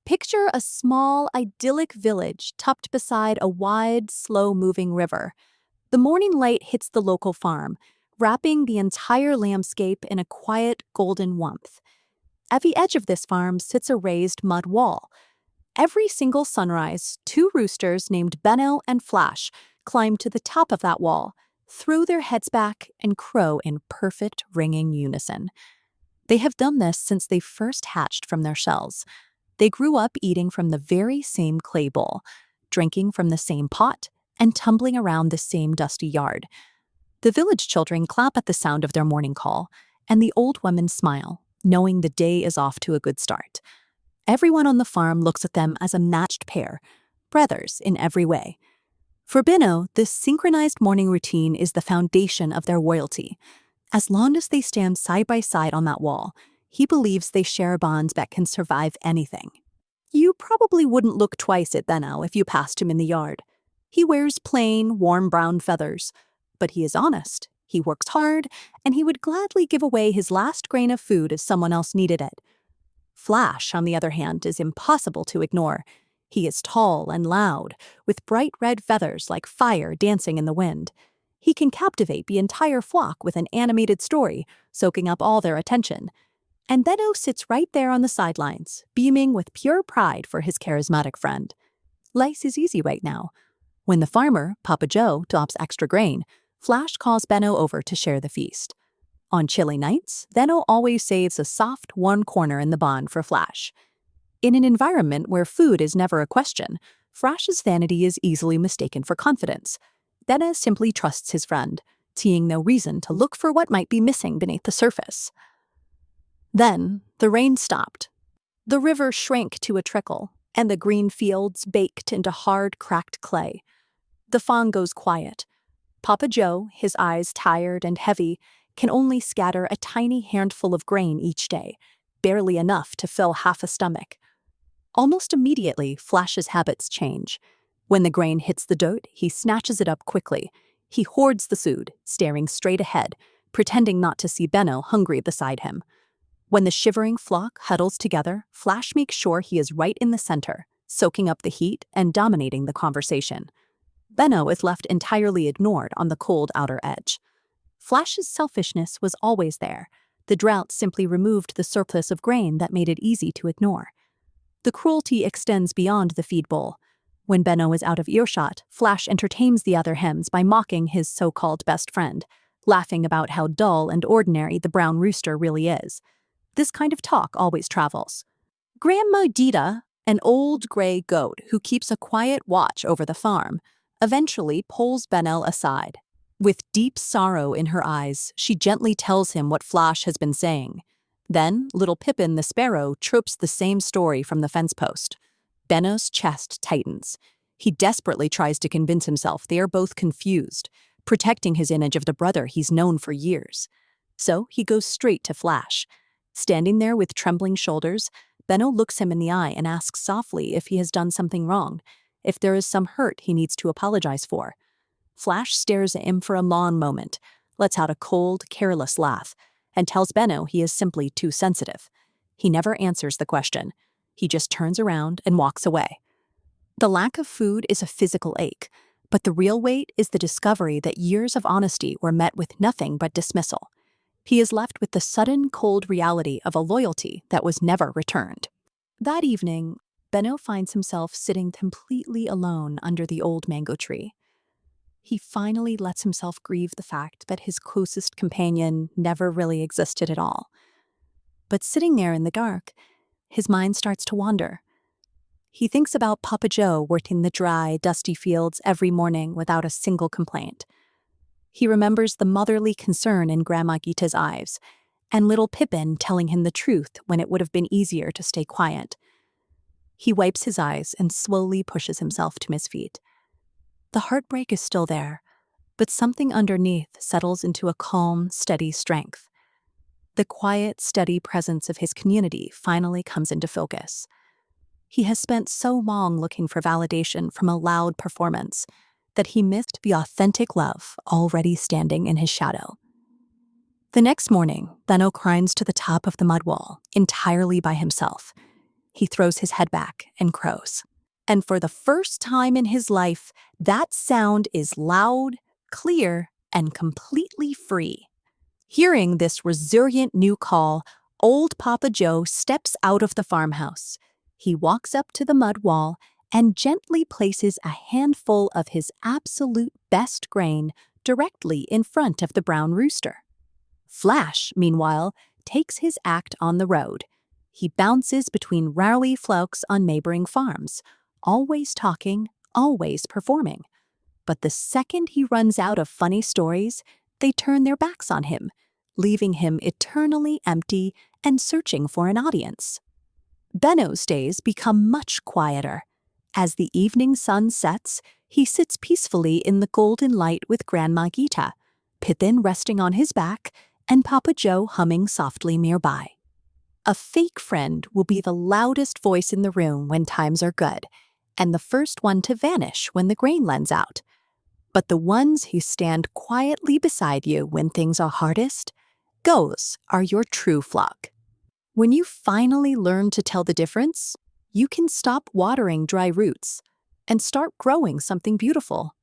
Picture a small, idyllic village tucked beside a wide, slow-moving river. The morning light hits the local farm, wrapping the entire landscape in a quiet, golden warmth. At the edge of this farm sits a raised mud wall. Every single sunrise, two roosters named Benno and Flash climb to the top of that wall, throw their heads back, and crow in perfect ringing unison. They have done this since they first hatched from their shells. They grew up eating from the very same clay bowl, drinking from the same pot, and tumbling around the same dusty yard. The village children clap at the sound of their morning call, and the old women smile, knowing the day is off to a good start. Everyone on the farm looks at them as a matched pair, brothers in every way. For Benno, this synchronized morning routine is the foundation of their loyalty. As long as they stand side by side on that wall, he believes they share a bond that can survive anything. You probably wouldn't look twice at Benno if you passed him in the yard. He wears plain, warm brown feathers, but he is honest, he works hard, and he would gladly give away his last grain of food if someone else needed it. Flash, on the other hand, is impossible to ignore. He is tall and loud, with bright red feathers like fire dancing in the wind. He can captivate the entire flock with an animated story, soaking up all their attention. And Benno sits right there on the sidelines, beaming with pure pride for his charismatic friend. Life is easy right now. When the farmer, Papa Joe, drops extra grain, Flash calls Benno over to share the feast. On chilly nights, Benno always saves a soft, warm corner in the barn for Flash. In an environment where food is never a question, Flash's vanity is easily mistaken for confidence. Benno simply trusts his friend, seeing no reason to look for what might be missing beneath the surface. Then, the rain stopped. The river shrank to a trickle, and the green fields baked into hard, cracked clay. The farm goes quiet. Papa Joe, his eyes tired and heavy, can only scatter a tiny handful of grain each day, barely enough to fill half a stomach. Almost immediately, Flash's habits change. When the grain hits the dirt, he snatches it up quickly. He hoards the food, staring straight ahead, pretending not to see Benno hungry beside him. When the shivering flock huddles together, Flash makes sure he is right in the center, soaking up the heat and dominating the conversation. Benno is left entirely ignored on the cold outer edge. Flash's selfishness was always there. The drought simply removed the surplus of grain that made it easy to ignore. The cruelty extends beyond the feed bowl. When Benno is out of earshot, Flash entertains the other hens by mocking his so-called best friend, laughing about how dull and ordinary the brown rooster really is. This kind of talk always travels. Grandma Dita, an old gray goat who keeps a quiet watch over the farm, eventually pulls Benno aside. With deep sorrow in her eyes, she gently tells him what Flash has been saying. Then, little Pippin the sparrow chirps the same story from the fence post. Benno's chest tightens. He desperately tries to convince himself they are both confused, protecting his image of the brother he's known for years. So he goes straight to Flash. Standing there with trembling shoulders, Benno looks him in the eye and asks softly if he has done something wrong, if there is some hurt he needs to apologize for. Flash stares at him for a long moment, lets out a cold, careless laugh, and tells Benno he is simply too sensitive. He never answers the question. He just turns around and walks away. The lack of food is a physical ache, but the real weight is the discovery that years of honesty were met with nothing but dismissal. He is left with the sudden, cold reality of a loyalty that was never returned. That evening, Benno finds himself sitting completely alone under the old mango tree. He finally lets himself grieve the fact that his closest companion never really existed at all. But sitting there in the dark, his mind starts to wander. He thinks about Papa Joe working the dry, dusty fields every morning without a single complaint. He remembers the motherly concern in Grandma Gita's eyes, and little Pippin telling him the truth when it would have been easier to stay quiet. He wipes his eyes and slowly pushes himself to his feet. The heartbreak is still there, but something underneath settles into a calm, steady strength. The quiet, steady presence of his community finally comes into focus. He has spent so long looking for validation from a loud performance that he missed the authentic love already standing in his shadow. The next morning, Benno climbs to the top of the mud wall, entirely by himself. he throws his head back and crows. And for the first time in his life, that sound is loud, clear, and completely free. Hearing this resilient new call, old Papa Joe steps out of the farmhouse. He walks up to the mud wall and gently places a handful of his absolute best grain directly in front of the brown rooster. Flash, meanwhile, takes his act on the road. He bounces between rally flocks on neighboring farms, always talking, always performing. But the second he runs out of funny stories, they turn their backs on him, leaving him eternally empty and searching for an audience. Benno's days become much quieter. As the evening sun sets, he sits peacefully in the golden light with Grandma Gita, Pippin resting on his back, and Papa Joe humming softly nearby. A fake friend will be the loudest voice in the room when times are good, and the first one to vanish when the grain lends out. But the ones who stand quietly beside you when things are hardest, those are your true flock. When you finally learn to tell the difference, you can stop watering dry roots and start growing something beautiful.